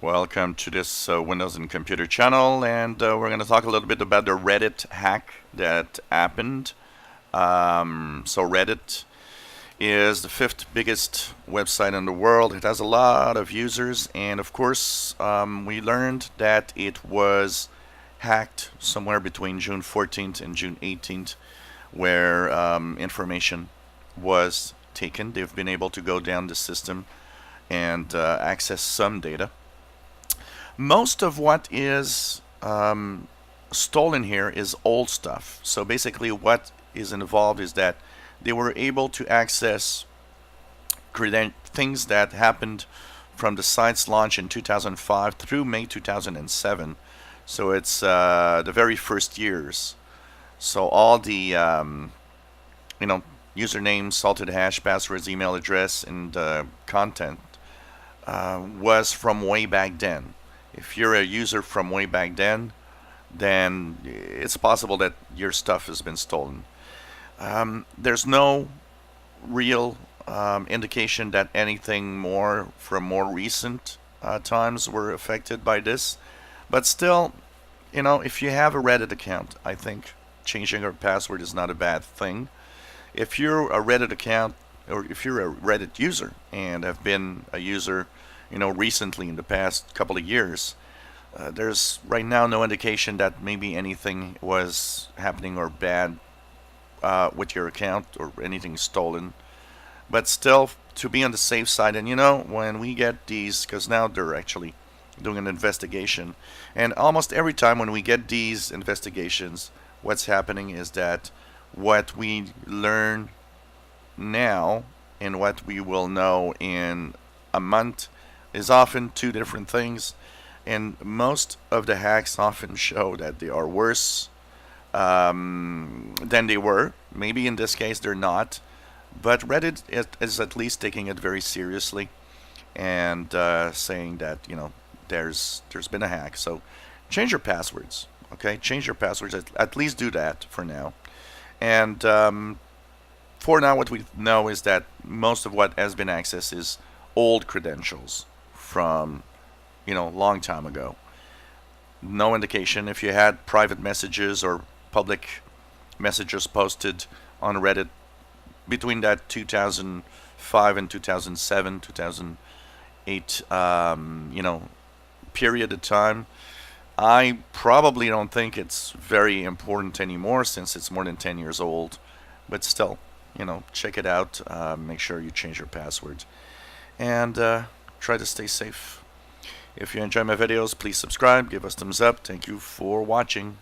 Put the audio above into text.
Welcome to this Windows and Computer channel, and we're going to talk a little bit about the Reddit hack that happened. So Reddit is the fifth biggest website in the world. It has a lot of users, and of course, we learned that it was hacked somewhere between June 14th and June 18th, where information was taken. They've been able to go down the system and access some data. Most of what is stolen here is old stuff. So basically, what is involved is that they were able to access things that happened from the site's launch in 2005 through May 2007. So it's the very first years. So all the usernames, salted hash, passwords, email address, and content was from way back then. If you're a user from way back then it's possible that your stuff has been stolen. There's no real indication that anything more from more recent times were affected by this. But still, if you have a Reddit account, I think changing your password is not a bad thing. If you're a Reddit account, or if you're a Reddit user and have been a user recently in the past couple of years, there's right now no indication that maybe anything was happening or bad with your account or anything stolen. But still, to be on the safe side, and when we get these, because now they're actually doing an investigation, and almost every time when we get these investigations, what's happening is that what we learn now and what we will know in a month is often two different things, and most of the hacks often show that they are worse than they were. Maybe in this case they're not, but Reddit is at least taking it very seriously and saying that there's been a hack. So change your passwords, okay? Change your passwords. At least do that for now. And for now, what we know is that most of what has been accessed is old credentials from long time ago. No indication if you had private messages or public messages posted on Reddit between that 2005 and 2007, 2008, period of time. I probably don't think it's very important anymore since it's more than 10 years old. But still, check it out. Make sure you change your password. And try to stay safe. If you enjoy my videos, please subscribe, give us thumbs up. Thank you for watching.